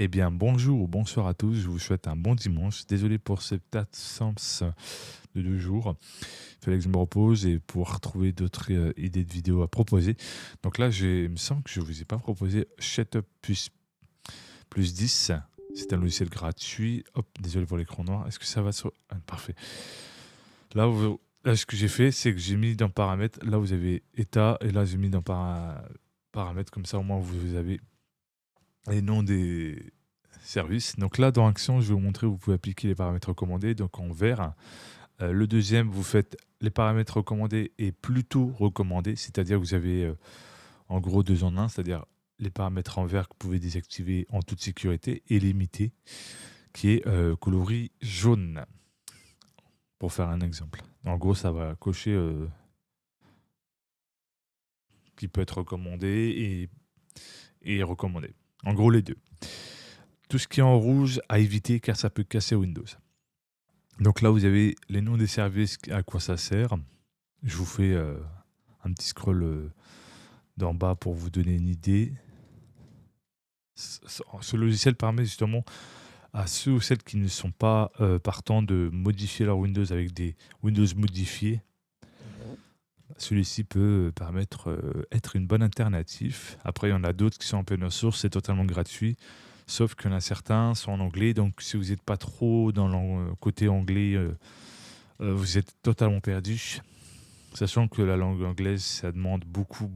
Eh bien, bonjour ou bonsoir à tous. Je vous souhaite un bon dimanche. Désolé pour cette absence de 2 jours. Il fallait que je me repose et pouvoir trouver d'autres idées de vidéos à proposer. Donc là, il me semble que je ne vous ai pas proposé Setup plus 10. C'est un logiciel gratuit. Hop, désolé pour l'écran noir. Est-ce que ça va sur... Ah, parfait. Là, ce que j'ai fait, c'est que j'ai mis dans paramètres. Là, vous avez état. Et là, j'ai mis dans paramètres. Comme ça, au moins, vous avez les noms des services. Donc là, dans Action, je vais vous montrer où vous pouvez appliquer les paramètres recommandés. Donc en vert, le deuxième, vous faites les paramètres recommandés et plutôt recommandés, c'est-à-dire que vous avez en gros deux en un, c'est-à-dire les paramètres en vert que vous pouvez désactiver en toute sécurité et limiter, qui est coloris jaune, pour faire un exemple. En gros, ça va cocher qui peut être recommandé et recommandé. En gros, les deux. Tout ce qui est en rouge, à éviter car ça peut casser Windows. Donc là, vous avez les noms des services, à quoi ça sert. Je vous fais un petit scroll d'en bas pour vous donner une idée. Ce logiciel permet justement à ceux ou celles qui ne sont pas partants de modifier leur Windows avec des Windows modifiés. Celui-ci peut permettre être une bonne alternative. Après, il y en a d'autres qui sont en open source, c'est totalement gratuit. Sauf qu'il y en a certains sont en anglais, donc si vous n'êtes pas trop dans le côté anglais, vous êtes totalement perdu. Sachant que la langue anglaise, ça demande beaucoup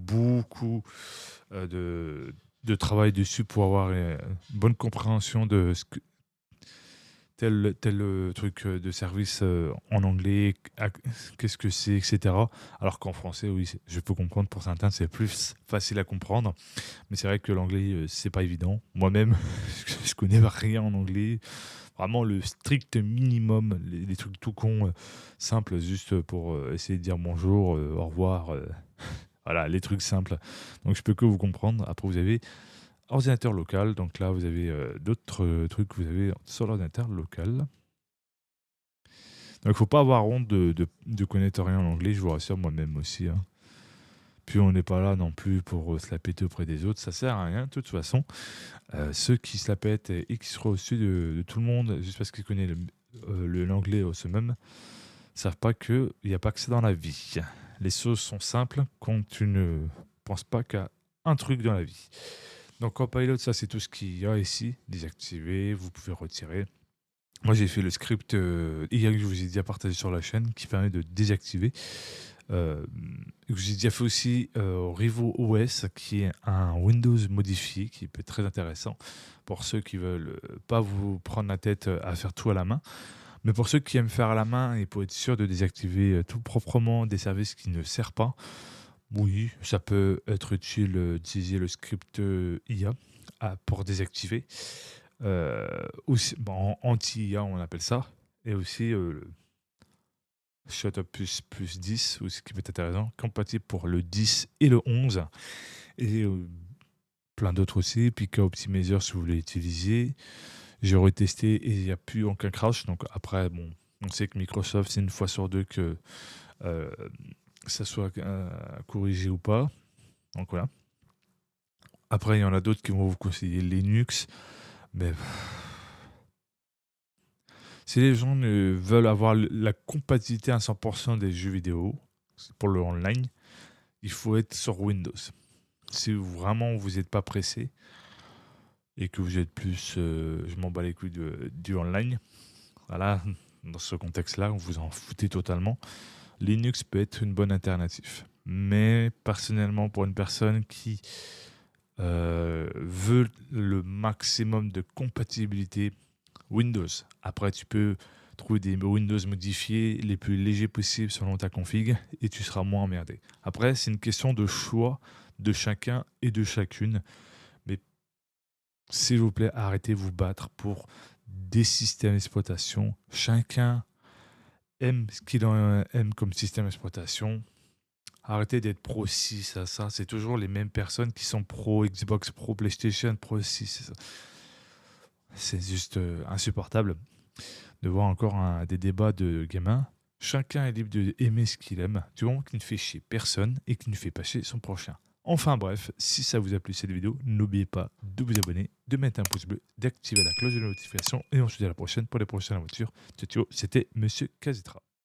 de travail dessus pour avoir une bonne compréhension de ce que tel truc de service en anglais, qu'est-ce que c'est, etc. Alors qu'en français, oui, je peux comprendre pour certains, c'est plus facile à comprendre. Mais c'est vrai que l'anglais, c'est pas évident. Moi-même, je connais rien en anglais. Vraiment le strict minimum, les trucs tout cons, simples, juste pour essayer de dire bonjour, au revoir. Voilà, les trucs simples. Donc je peux que vous comprendre. Après, vous avez ordinateur local. Donc là, vous avez d'autres trucs que vous avez sur l'ordinateur local. Donc il ne faut pas avoir honte de connaître rien en anglais, je vous rassure, moi-même aussi. Hein. Puis on n'est pas là non plus pour se la péter auprès des autres, ça sert à rien de toute façon. Ceux qui se la pètent et qui seront au-dessus de tout le monde, juste parce qu'ils connaissent l'anglais au summum, ne savent pas qu'il n'y a pas que ça dans la vie. Les choses sont simples quand tu ne penses pas qu'à un truc dans la vie. Donc en Pilot, ça c'est tout ce qu'il y a ici, désactiver, vous pouvez retirer. Moi j'ai fait le script hier que je vous ai déjà partagé sur la chaîne qui permet de désactiver. J'ai déjà fait aussi Revo OS qui est un Windows modifié qui peut être très intéressant pour ceux qui veulent pas vous prendre la tête à faire tout à la main. Mais pour ceux qui aiment faire à la main et pour être sûr de désactiver tout proprement des services qui ne servent pas, oui, ça peut être utile d'utiliser le script IA pour désactiver. Bon, anti-IA, on appelle ça. Et aussi le Shut plus 10, aussi, qui peut être intéressant, compatible pour le 10 et le 11. Et plein d'autres aussi. Pika Optimizer si vous voulez utiliser. J'ai retesté et il n'y a plus aucun crash. Donc après, bon, on sait que Microsoft, c'est une fois sur deux que euh, ça soit corrigé ou pas. Donc voilà. Après, il y en a d'autres qui vont vous conseiller Linux. Mais si les gens veulent avoir la compatibilité à 100% des jeux vidéo pour le online, il faut être sur Windows. Si vraiment vous n'êtes pas pressé et que vous êtes plus, je m'en bats les couilles du online, voilà, dans ce contexte-là, vous vous en foutez totalement, Linux peut être une bonne alternative. Mais personnellement, pour une personne qui veut le maximum de compatibilité Windows, après tu peux trouver des Windows modifiés les plus légers possibles selon ta config et tu seras moins emmerdé. Après, c'est une question de choix de chacun et de chacune. Mais s'il vous plaît, arrêtez de vous battre pour des systèmes d'exploitation. Chacun aime ce qu'il aime comme système d'exploitation. Arrêtez d'être pro 6 à ça. C'est toujours les mêmes personnes qui sont pro Xbox, pro PlayStation, pro 6. C'est juste insupportable de voir encore des débats de gamins. Chacun est libre d'aimer ce qu'il aime, du moment qu'il ne fait chier personne et qu'il ne fait pas chier son prochain. Enfin bref, si ça vous a plu cette vidéo, n'oubliez pas de vous abonner, de mettre un pouce bleu, d'activer la cloche de notification et on se dit à la prochaine pour les prochaines aventures. Ciao, ciao, c'était Monsieur Kazetra.